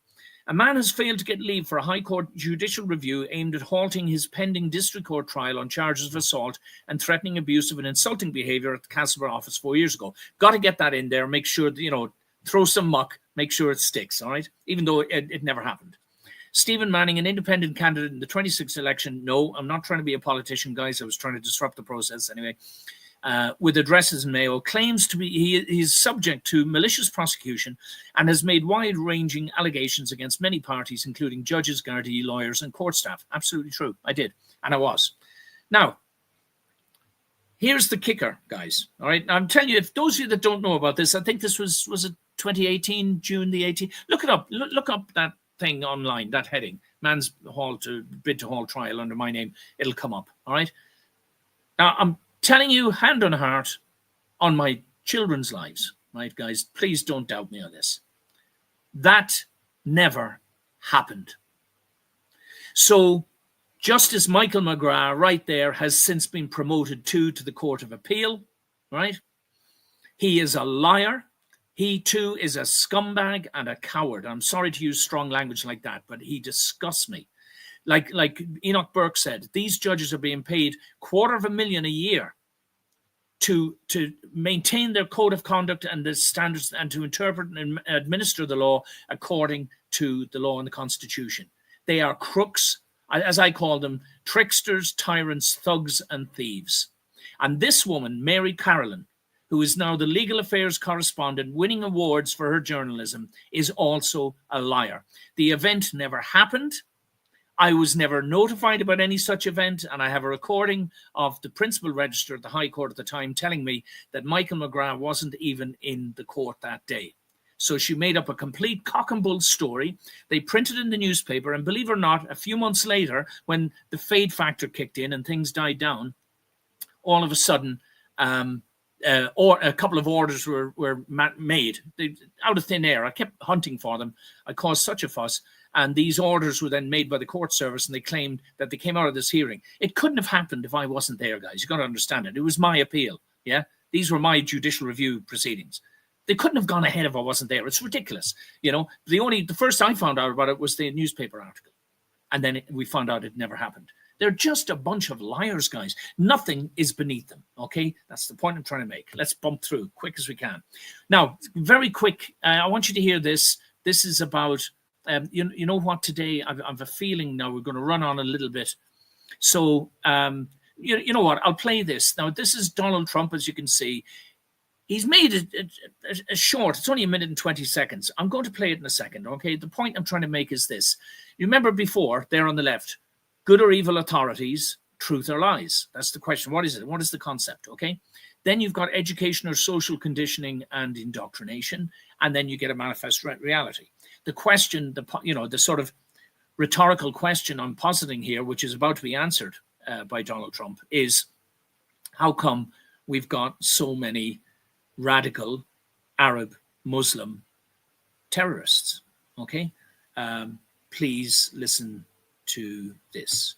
A man has failed to get leave for a High Court judicial review aimed at halting his pending district court trial on charges of assault and threatening abusive and insulting behaviour at the Castlebar office 4 years ago. Got to get that in there. Make sure, throw some muck. Make sure it sticks, all right? Even though it never happened. Stephen Manning, an independent candidate in the 26th election. No, I'm not trying to be a politician, guys. I was trying to disrupt the process anyway. With addresses in Mayo, claims to be he is subject to malicious prosecution and has made wide-ranging allegations against many parties, including judges, Gardaí, lawyers, and court staff. Absolutely true. I did, and I was. Now, here's the kicker, guys. All right, now, I'm telling you, if those of you that don't know about this, I think this was it 2018, June the 18th. Look it up. Look up that thing online, that heading, man's bid to halt trial under my name. It'll come up. All right. Now, I'm telling you, hand on heart, on my children's lives, right, guys? Please don't doubt me on this. That never happened. So Justice Michael McGrath, right there, has since been promoted to the Court of Appeal, right? He is a liar. He, too, is a scumbag and a coward. I'm sorry to use strong language like that, but he disgusts me. Like Enoch Burke said, these judges are being paid $250,000 a year to maintain their code of conduct and the standards and to interpret and administer the law according to the law and the Constitution. They are crooks, as I call them, tricksters, tyrants, thugs, and thieves. And this woman, Mary Carolan, who is now the legal affairs correspondent winning awards for her journalism, is also a liar. The event never happened. I was never notified about any such event, and I have a recording of the principal register at the High Court at the time telling me that Michael McGrath wasn't even in the court that day. So she made up a complete cock and bull story. They printed in the newspaper, and believe it or not, a few months later, when the fade factor kicked in and things died down, all of a sudden, or a couple of orders were made out of thin air. I kept hunting for them. I caused such a fuss. And these orders were then made by the court service, and they claimed that they came out of this hearing. It couldn't have happened if I wasn't there, guys. You've got to understand it. It was my appeal, yeah? These were my judicial review proceedings. They couldn't have gone ahead if I wasn't there. It's ridiculous. The first I found out about it was the newspaper article. And then we found out it never happened. They're just a bunch of liars, guys. Nothing is beneath them, okay? That's the point I'm trying to make. Let's bump through quick as we can. Now, very quick, I want you to hear this. This is about, you know what, today, I've a feeling now we're going to run on a little bit. So, you know what, I'll play this. Now, this is Donald Trump, as you can see. He's made a short, it's only 1 minute and 20 seconds. I'm going to play it in a second, okay? The point I'm trying to make is this. You remember before, there on the left, good or evil authorities, truth or lies? That's the question. What is it? What is the concept, okay? Then you've got education or social conditioning and indoctrination, and then you get a manifest reality. The question, the sort of rhetorical question I'm positing here, which is about to be answered by Donald Trump, is how come we've got so many radical Arab Muslim terrorists, okay? Please listen to this.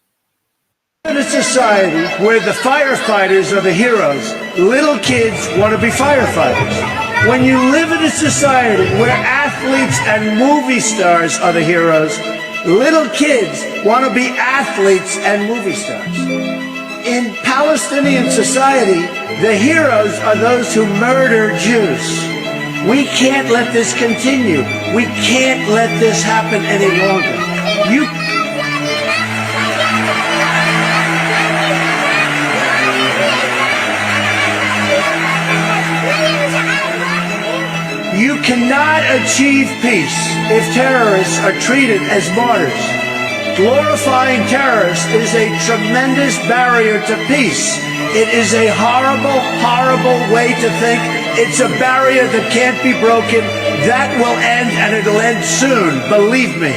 In a society where the firefighters are the heroes, little kids want to be firefighters. When you live in a society where athletes and movie stars are the heroes, little kids want to be athletes and movie stars. In Palestinian society, the heroes are those who murder Jews. We can't let this continue. We can't let this happen any longer. You cannot achieve peace if terrorists are treated as martyrs. Glorifying terrorists is a tremendous barrier to peace. It is a horrible, horrible way to think. It's a barrier that can't be broken. That will end, and it'll end soon, believe me.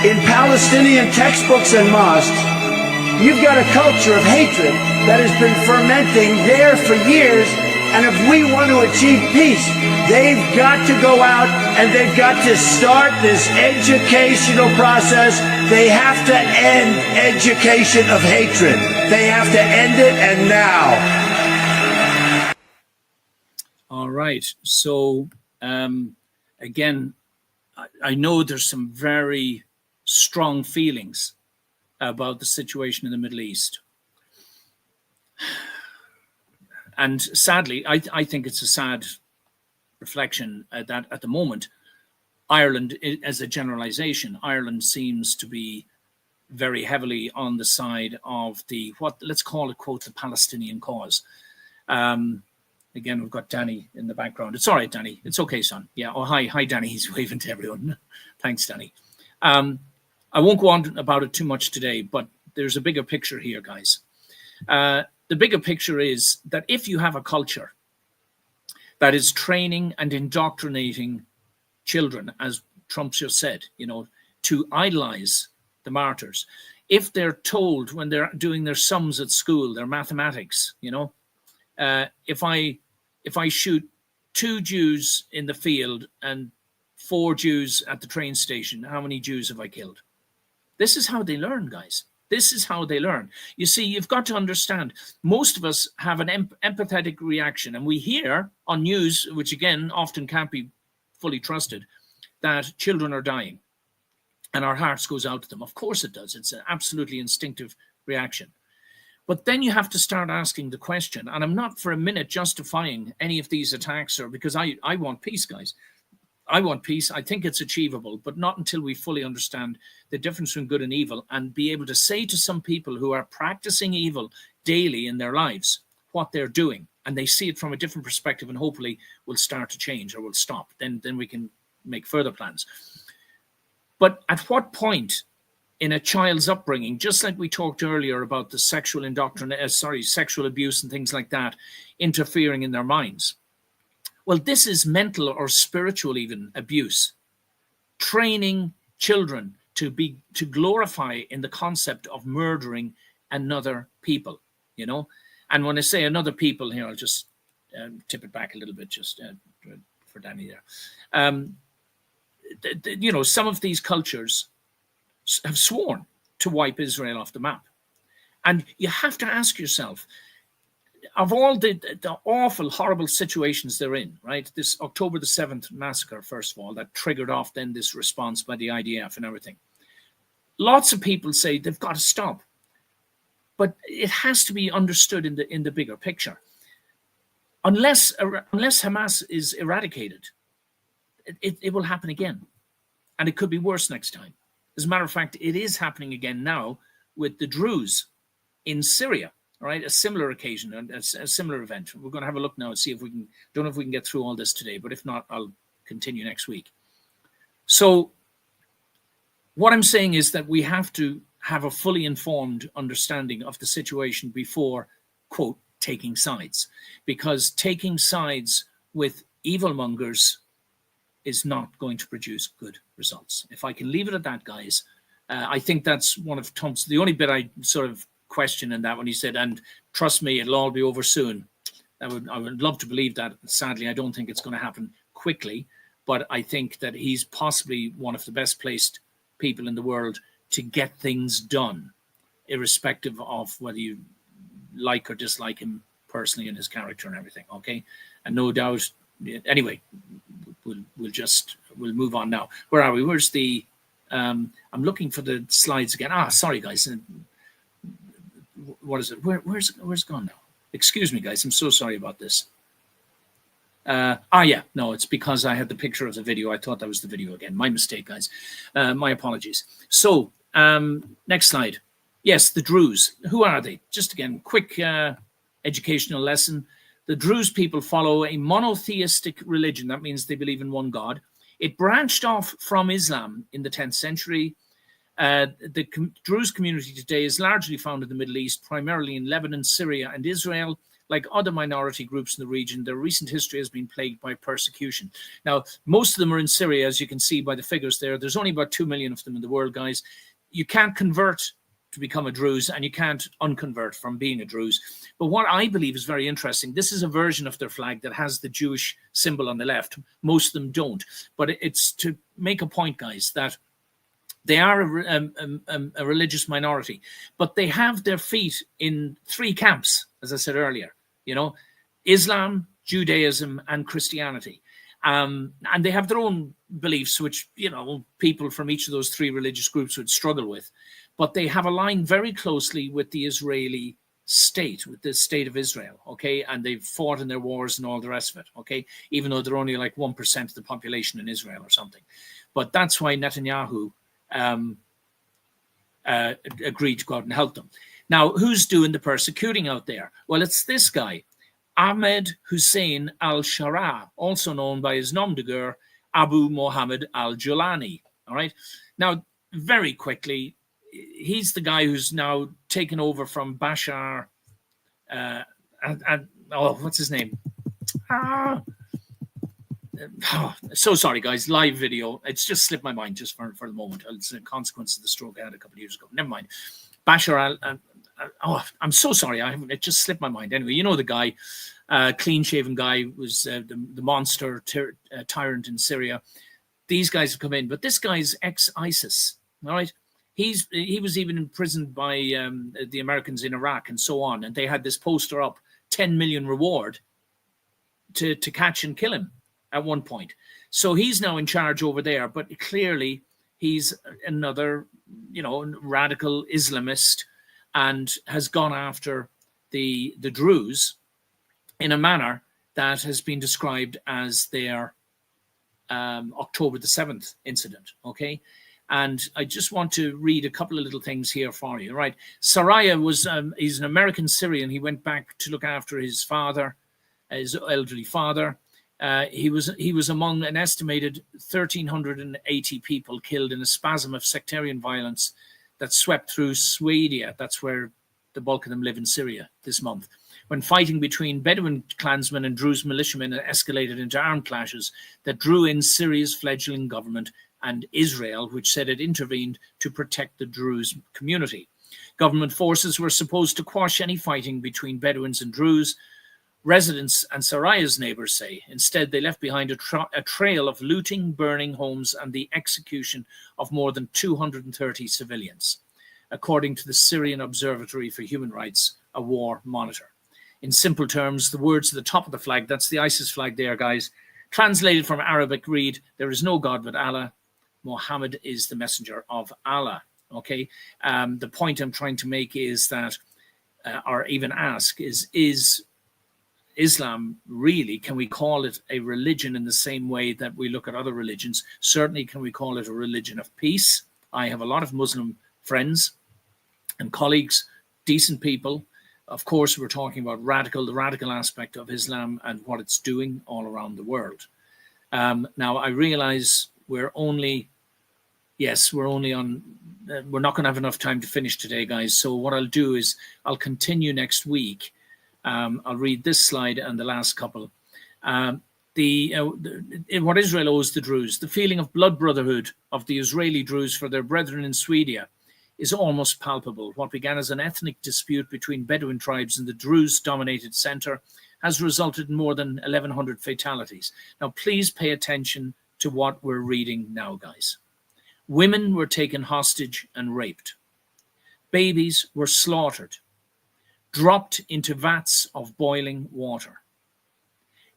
In Palestinian textbooks and mosques, you've got a culture of hatred that has been fermenting there for years, and if we want to achieve peace, they've got to go out and they've got to start this educational process. They have to end education of hatred. They have to end it, and now. All right. So, again, I know there's some very strong feelings about the situation in the Middle East. And sadly, I think it's a sad reflection that at the moment, Ireland, as a generalization, Ireland seems to be very heavily on the side of let's call it, quote, the Palestinian cause. Again, we've got Danny in the background. It's all right, Danny. It's okay, son. Yeah. Oh, hi, Danny. He's waving to everyone. Thanks, Danny. I won't go on about it too much today, but there's a bigger picture here, guys. The bigger picture is that if you have a culture that is training and indoctrinating children, as Trump just said, to idolize the martyrs, if they're told when they're doing their sums at school, their mathematics, if I shoot 2 Jews in the field and 4 Jews at the train station, how many Jews have I killed? This is how they learn, guys. This is how they learn. You see, you've got to understand, most of us have an empathetic reaction, and we hear on news, which again often can't be fully trusted, that children are dying, and our hearts goes out to them. Of course it does. It's an absolutely instinctive reaction. But then you have to start asking the question, and I'm not for a minute justifying any of these attacks, because I want peace, guys. I want peace. I think it's achievable, but not until we fully understand the difference between good and evil and be able to say to some people who are practicing evil daily in their lives what they're doing, and they see it from a different perspective and hopefully will start to change or will stop. Then we can make further plans. But at what point in a child's upbringing, just like we talked earlier about the sexual abuse and things like that interfering in their minds, well, this is mental or spiritual even abuse. Training children to glorify in the concept of murdering another people, And when I say another people here, I'll just tip it back a little bit just for Danny there. Some of these cultures have sworn to wipe Israel off the map. And you have to ask yourself, of all the awful, horrible situations they're in, right? This October the 7th massacre, first of all, that triggered off then this response by the IDF and everything. Lots of people say they've got to stop. But it has to be understood in the bigger picture. Unless Hamas is eradicated, it will happen again. And it could be worse next time. As a matter of fact, it is happening again now with the Druze in Syria. Right, a similar occasion, a similar event. We're going to have a look now and see if we can. Don't know if we can get through all this today, but if not, I'll continue next week. So, what I'm saying is that we have to have a fully informed understanding of the situation before, quote, taking sides, because taking sides with evilmongers is not going to produce good results. If I can leave it at that, guys, I think that's one of Trump's. The only bit I sort of question in that when he said, and trust me, it'll all be over soon. I would love to believe that. Sadly, I don't think it's going to happen quickly, but I think that he's possibly one of the best placed people in the world to get things done, irrespective of whether you like or dislike him personally and his character and everything. Okay, and no doubt. Anyway, we'll move on now. Where are we? Where's the? I'm looking for the slides again. Sorry, guys. What is it? Where's it gone now? Excuse me, guys. I'm so sorry about this. Yeah. No, it's because I had the picture of the video. I thought that was the video again. My mistake, guys. My apologies. So, next slide. Yes, the Druze. Who are they? Just again, quick educational lesson. The Druze people follow a monotheistic religion. That means they believe in one God. It branched off from Islam in the 10th century. The Druze community today is largely found in the Middle East, primarily in Lebanon, Syria, and Israel. Like other minority groups in the region, their recent history has been plagued by persecution. Now, most of them are in Syria, as you can see by the figures there. There's only about 2 million of them in the world, guys. You can't convert to become a Druze, and you can't unconvert from being a Druze. But what I believe is very interesting, this is a version of their flag that has the Jewish symbol on the left. Most of them don't. But it's to make a point, guys, that they are a religious minority, but they have their feet in 3 camps, as I said earlier, Islam, Judaism, and Christianity. And they have their own beliefs, which, people from each of those 3 religious groups would struggle with. But they have aligned very closely with the Israeli state, with the state of Israel, okay? And they've fought in their wars and all the rest of it, okay? Even though they're only like 1% of the population in Israel or something. But that's why Netanyahu agreed to go out and help them. Now, who's doing the persecuting out there? Well, it's this guy, Ahmed Hussein al-Shara, also known by his nom de guerre, Abu Mohammed al-Julani. All right. Now, very quickly, he's the guy who's now taken over from Bashar. What's his name? So sorry, guys. Live video. It's just slipped my mind just for the moment. It's a consequence of the stroke I had a couple of years ago. Never mind. Bashar I'm so sorry. It just slipped my mind. Anyway, you know the guy, clean-shaven guy, was the monster tyrant in Syria. These guys have come in, but this guy's ex-ISIS. All right. He was even imprisoned by the Americans in Iraq and so on. And they had this poster up, 10 million reward to catch and kill him at one point. So he's now in charge over there, but clearly he's another, radical Islamist and has gone after the Druze in a manner that has been described as their October the 7th incident, okay? And I just want to read a couple of little things here for you, right? Saraya was, he's an American Syrian. He went back to look after his father, his elderly father. He was among an estimated 1,380 people killed in a spasm of sectarian violence that swept through Sweden. That's where the bulk of them live in Syria this month. When fighting between Bedouin clansmen and Druze militiamen escalated into armed clashes that drew in Syria's fledgling government and Israel, which said it intervened to protect the Druze community. Government forces were supposed to quash any fighting between Bedouins and Druze. Residents and Saraya's neighbors say instead they left behind a trail of looting, burning homes, and the execution of more than 230 civilians. according to the Syrian Observatory for Human Rights, a war monitor. In simple terms, the words at the top of the flag, that's the ISIS flag there, guys, translated from Arabic read, "There is no God but Allah. Muhammad is the messenger of Allah." Okay, the point I'm trying to make is that, or even ask, is Islam really, can we call it a religion in the same way that we look at other religions? Certainly, can we call it a religion of peace? I have a lot of Muslim friends and colleagues, decent people. Of course, we're talking about the radical aspect of Islam and what it's doing all around the world. Now, I realize we're only on, we're not going to have enough time to finish today, guys. So what I'll do is I'll continue next week. I'll read this slide and the last couple. What Israel owes the Druze, the feeling of blood brotherhood of the Israeli Druze for their brethren in Sweden is almost palpable. What began as an ethnic dispute between Bedouin tribes in the Druze-dominated center has resulted in more than 1,100 fatalities. Now, please pay attention to what we're reading now, guys. Women were taken hostage and raped. Babies were slaughtered, dropped into vats of boiling water.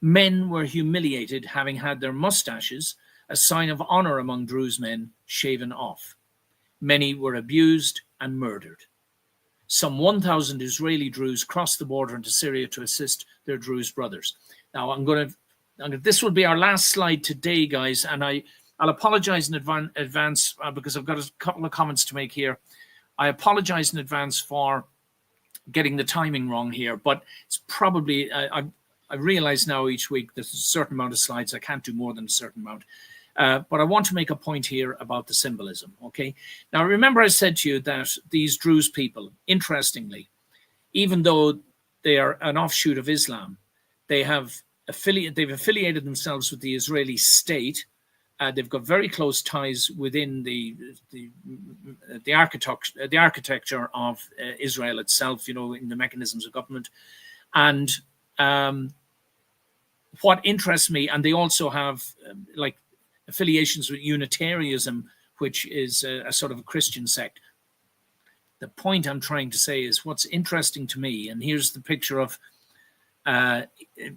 Men were humiliated, having had their mustaches, a sign of honor among Druze men, shaven off. Many were abused and murdered. Some 1,000 Israeli Druze crossed the border into Syria to assist their Druze brothers. Now, this will be our last slide today, guys, and I'll apologize in advance because I've got a couple of comments to make here. I apologize in advance for getting the timing wrong here, but it's probably, I realize now each week there's a certain amount of slides. I can't do more than a certain amount. But I want to make a point here about the symbolism, okay? Now, remember I said to you that these Druze people, interestingly, even though they are an offshoot of Islam, they've affiliated themselves with the Israeli state. They've got very close ties within the architecture of Israel itself, in the mechanisms of government. And what interests me, and they also have affiliations with Unitarianism, which is a sort of a Christian sect. The point I'm trying to say is what's interesting to me, and here's the picture of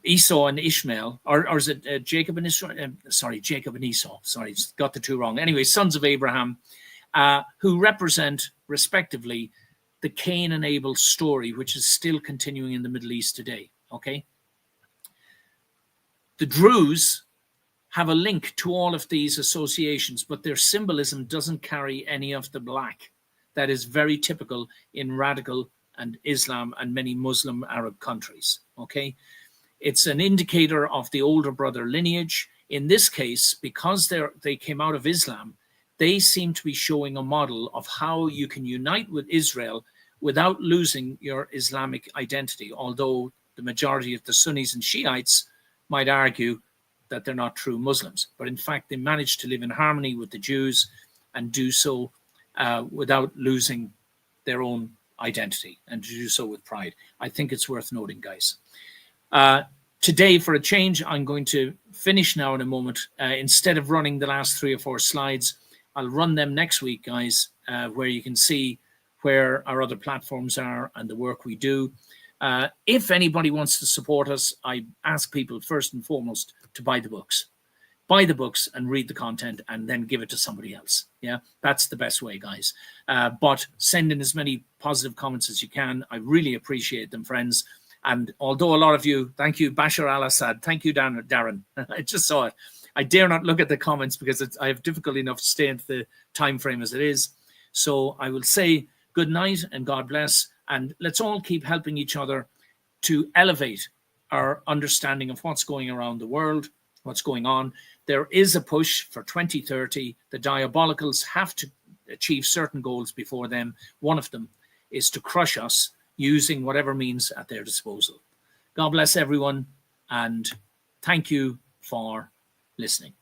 Esau and Ishmael, or is it Jacob and Israel? Jacob and Esau. Sorry, got the two wrong. Anyway, sons of Abraham, who represent, respectively, the Cain and Abel story, which is still continuing in the Middle East today. Okay, the Druze have a link to all of these associations, but their symbolism doesn't carry any of the black. That is very typical in radical and Islam and many Muslim Arab countries, okay? It's an indicator of the older brother lineage. In this case, because they came out of Islam, they seem to be showing a model of how you can unite with Israel without losing your Islamic identity, although the majority of the Sunnis and Shiites might argue that they're not true Muslims. But in fact, they managed to live in harmony with the Jews and do so without losing their own identity, and to do so with pride. I think it's worth noting, guys. Today, for a change, I'm going to finish now in a moment. Instead of running the last 3 or 4 slides, I'll run them next week, guys, where you can see where our other platforms are and the work we do. If anybody wants to support us, I ask people first and foremost to buy the books. Buy the books and read the content and then give it to somebody else. Yeah, that's the best way, guys. But send in as many positive comments as you can. I really appreciate them, friends. And although a lot of you, thank you, Bashar al-Assad. Thank you, Darren. I just saw it. I dare not look at the comments because I have difficulty enough to stay into the time frame as it is. So I will say good night and God bless. And let's all keep helping each other to elevate our understanding of what's going around the world, what's going on. There is a push for 2030. The diabolicals have to achieve certain goals before them. One of them is to crush us using whatever means at their disposal. God bless everyone, and thank you for listening.